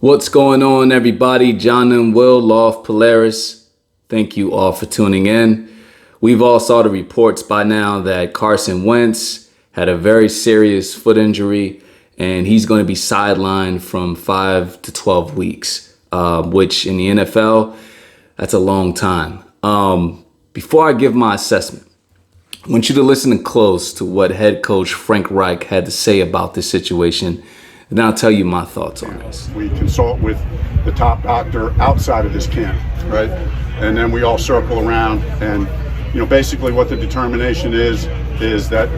What's going on, everybody? John and Will, Loft Polaris. Thank you all for tuning in. We've all saw the reports by now that Carson Wentz had a very serious foot injury, and he's going to be sidelined from 5 to 12 weeks, which in the NFL, that's a long time. Before I give my assessment, I want you to listen close to what head coach Frank Reich had to say about this situation, and I'll tell you my thoughts on this. We consult with the top doctor outside of this camp, right? And then we all circle around, and basically what the determination is that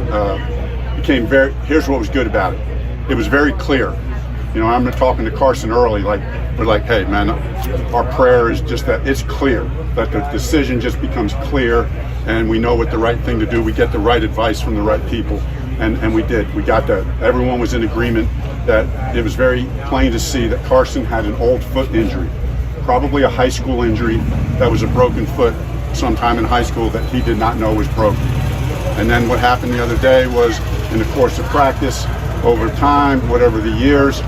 here's what was good about it. It was very clear. I'm talking to Carson early, we're like, hey man, our prayer is just that it's clear, that the decision just becomes clear and we know what the right thing to do. We get the right advice from the right people. And we did. We got that. Everyone was in agreement that it was very plain to see that Carson had an old foot injury, probably a high school injury that was a broken foot sometime in high school that he did not know was broken. And then what happened the other day was, in the course of practice, over time, whatever the years,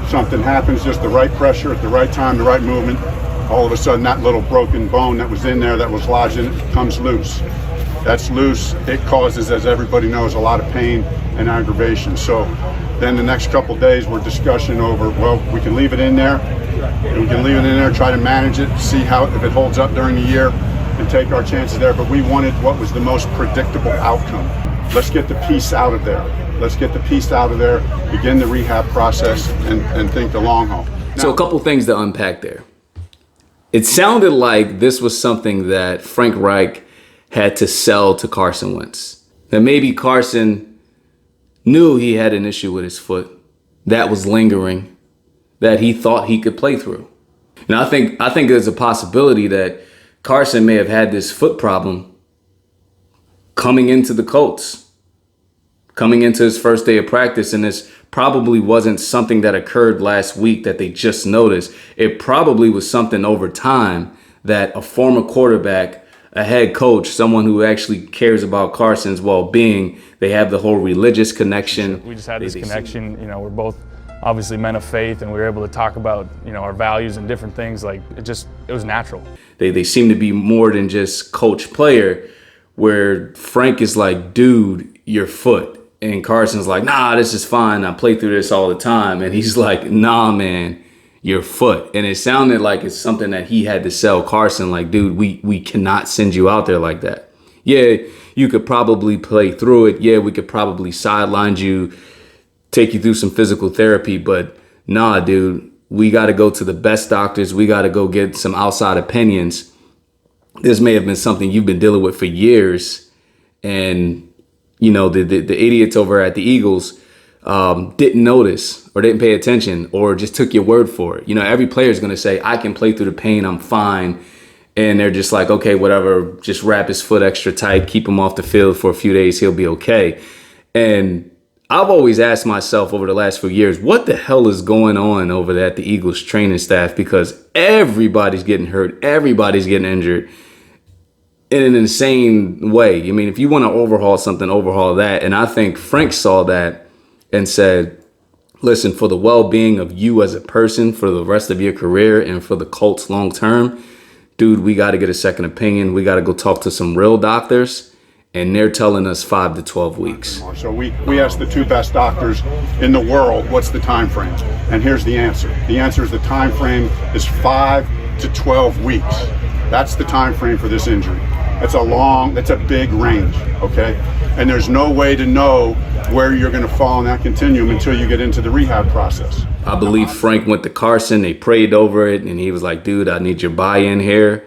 something happens, just the right pressure at the right time, the right movement, all of a sudden that little broken bone that was in there that was lodged in it comes loose. That's loose. It causes, as everybody knows, a lot of pain and aggravation. So then the next couple days were discussion over, well, we can leave it in there. We can leave it in there, try to manage it, see if it holds up during the year and take our chances there. But we wanted what was the most predictable outcome. Let's get the piece out of there. Let's get the piece out of there, begin the rehab process, and think the long haul. So a couple things to unpack there. It sounded like this was something that Frank Reich had to sell to Carson Wentz. That maybe Carson knew he had an issue with his foot that was lingering, that he thought he could play through. And I think there's a possibility that Carson may have had this foot problem coming into the Colts, coming into his first day of practice, and this probably wasn't something that occurred last week that they just noticed. It probably was something over time that a former quarterback, a head coach, someone who actually cares about Carson's well-being, they have the whole religious connection. We just had this connection. We're both obviously men of faith, and we were able to talk about our values and different things. It was natural. They seem to be more than just coach-player, where Frank is like, dude, your foot. And Carson's like, nah, this is fine. I play through this all the time. And he's like, nah, man, your foot. And it sounded like it's something that he had to sell Carson, like, dude, we cannot send you out there like that. Yeah, you could probably play through it. Yeah, we could probably sideline you, take you through some physical therapy. But nah, dude, we got to go to the best doctors. We got to go get some outside opinions. This may have been something you've been dealing with for years. And, the idiots over at the Eagles didn't notice or didn't pay attention or just took your word for it. Every player is going to say, I can play through the pain, I'm fine. And they're just like, okay, whatever, just wrap his foot extra tight, keep him off the field for a few days, he'll be okay. And I've always asked myself over the last few years, what the hell is going on over there at the Eagles training staff? Because everybody's getting hurt, everybody's getting injured in an insane way. If you want to overhaul something, overhaul that. And I think Frank saw that and said, listen, for the well-being of you as a person, for the rest of your career, and for the Colts long term, dude, we got to get a second opinion. We got to go talk to some real doctors, and they're telling us 5 to 12 weeks. So we asked the two best doctors in the world, what's the time frame? And here's the answer. The answer is the time frame is 5 to 12 weeks. That's the time frame for this injury. That's a big range, okay? And there's no way to know where you're going to fall in that continuum until you get into the rehab process. I believe Frank went to Carson, they prayed over it, and he was like, dude, I need your buy-in here.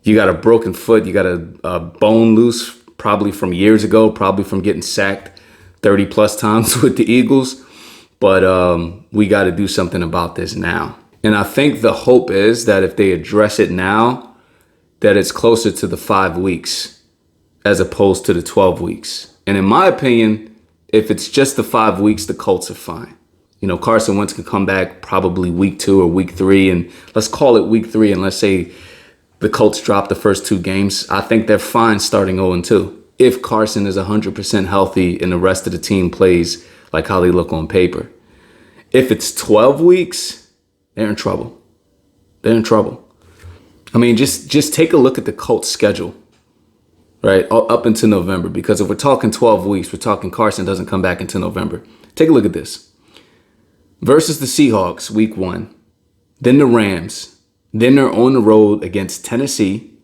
You got a broken foot, you got a bone loose, probably from years ago, probably from getting sacked 30 plus times with the Eagles. But we got to do something about this now. And I think the hope is that if they address it now, that it's closer to the 5 weeks as opposed to the 12 weeks. And in my opinion, if it's just the 5 weeks, the Colts are fine. Carson Wentz can come back probably week 2 or week 3. And let's call it week 3. And let's say the Colts drop the first 2 games. I think they're fine starting 0-2. If Carson is 100% healthy and the rest of the team plays like how they look on paper. If it's 12 weeks they're in trouble. They're in trouble. I mean, just take a look at the Colts schedule, right, up until November. Because if we're talking 12 weeks, we're talking Carson doesn't come back until November. Take a look at this. Versus the Seahawks, week 1. Then the Rams. Then they're on the road against Tennessee,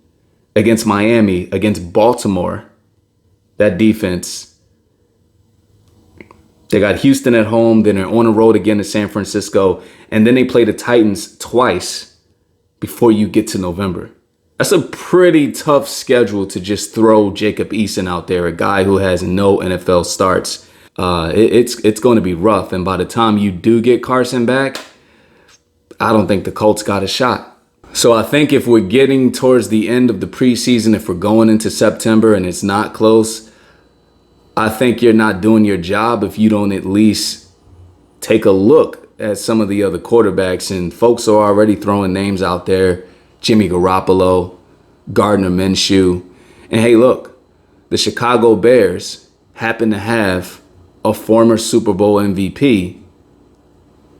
against Miami, against Baltimore. That defense. They got Houston at home. Then they're on the road again to San Francisco. And then they play the Titans twice before you get to November. That's a pretty tough schedule to just throw Jacob Eason out there, a guy who has no NFL starts. It's going to be rough. And by the time you do get Carson back, I don't think the Colts got a shot. So I think if we're getting towards the end of the preseason, if we're going into September and it's not close, I think you're not doing your job if you don't at least take a look at some of the other quarterbacks. And folks are already throwing names out there. Jimmy Garoppolo, Gardner Minshew. And hey, look, the Chicago Bears happen to have a former Super Bowl MVP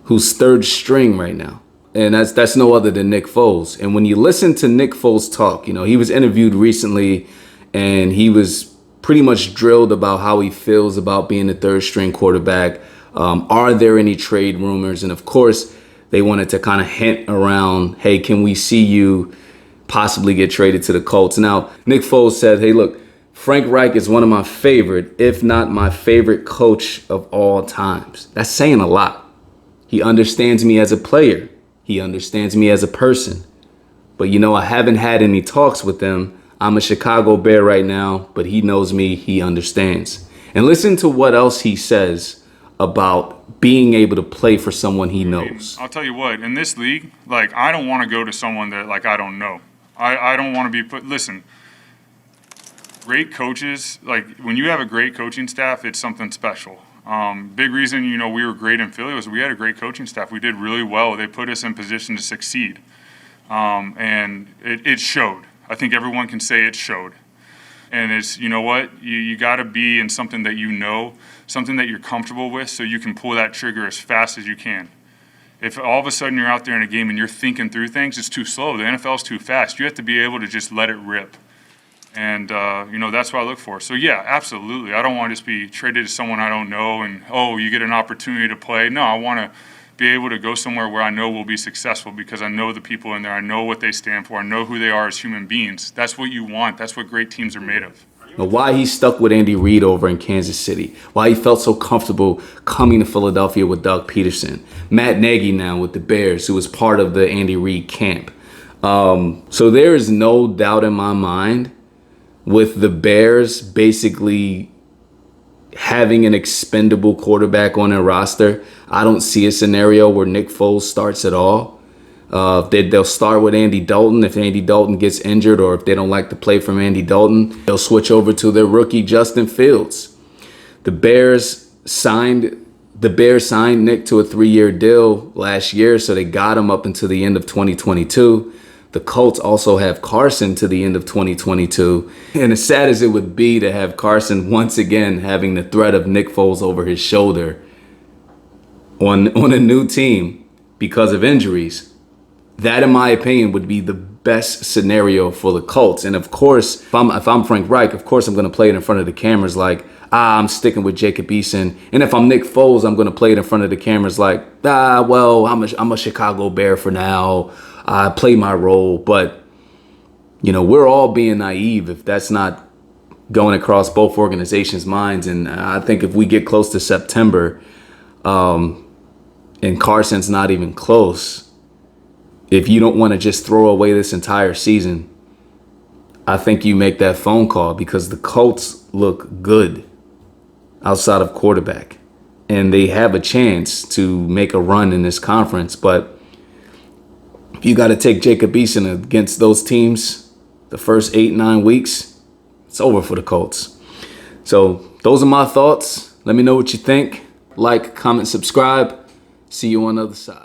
who's third string right now. And that's no other than Nick Foles. And when you listen to Nick Foles talk, he was interviewed recently and he was pretty much drilled about how he feels about being the third string quarterback. Are there any trade rumors? And of course, they wanted to kind of hint around, hey, can we see you possibly get traded to the Colts? Now, Nick Foles said, hey, look, Frank Reich is one of my favorite, if not my favorite coach of all times. That's saying a lot. He understands me as a player. He understands me as a person. But, I haven't had any talks with him. I'm a Chicago Bear right now, but he knows me. He understands. And listen to what else he says about being able to play for someone he knows. I'll tell you what, in this league, I don't want to go to someone that, I don't know. I don't want to be put – listen, great coaches, when you have a great coaching staff, it's something special. Big reason, we were great in Philly was we had a great coaching staff. We did really well. They put us in position to succeed. And it showed. I think everyone can say it showed. And it's, you got to be in something that something that you're comfortable with so you can pull that trigger as fast as you can. If all of a sudden you're out there in a game and you're thinking through things, it's too slow. The NFL is too fast. You have to be able to just let it rip. And, that's what I look for. So, yeah, absolutely. I don't want to just be traded to someone I don't know and, you get an opportunity to play. No, I want to be able to go somewhere where I know we'll be successful because I know the people in there. I know what they stand for. I know who they are as human beings. That's what you want. That's what great teams are made of. Why he stuck with Andy Reid over in Kansas City. Why he felt so comfortable coming to Philadelphia with Doug Peterson. Matt Nagy now with the Bears, who was part of the Andy Reid camp. So there is no doubt in my mind with the Bears basically having an expendable quarterback on their roster. I don't see a scenario where Nick Foles starts at all. They'll start with Andy Dalton. If Andy Dalton gets injured or if they don't like to play from Andy Dalton, they'll switch over to their rookie Justin Fields. The Bears signed Nick to a 3-year deal last year, so they got him up until the end of 2022. The Colts also have Carson to the end of 2022. And as sad as it would be to have Carson once again having the threat of Nick Foles over his shoulder on a new team because of injuries, that, in my opinion, would be the best scenario for the Colts. And of course, if I'm Frank Reich, of course I'm going to play it in front of the cameras like, I'm sticking with Jacob Eason. And if I'm Nick Foles, I'm going to play it in front of the cameras like, I'm a Chicago Bear for now. I play my role. But, we're all being naive if that's not going across both organizations' minds. And I think if we get close to September and Carson's not even close, if you don't want to just throw away this entire season, I think you make that phone call because the Colts look good outside of quarterback. And they have a chance to make a run in this conference. But if you got to take Jacob Eason against those teams the first 8-9 weeks, it's over for the Colts. So those are my thoughts. Let me know what you think. Like, comment, subscribe. See you on the other side.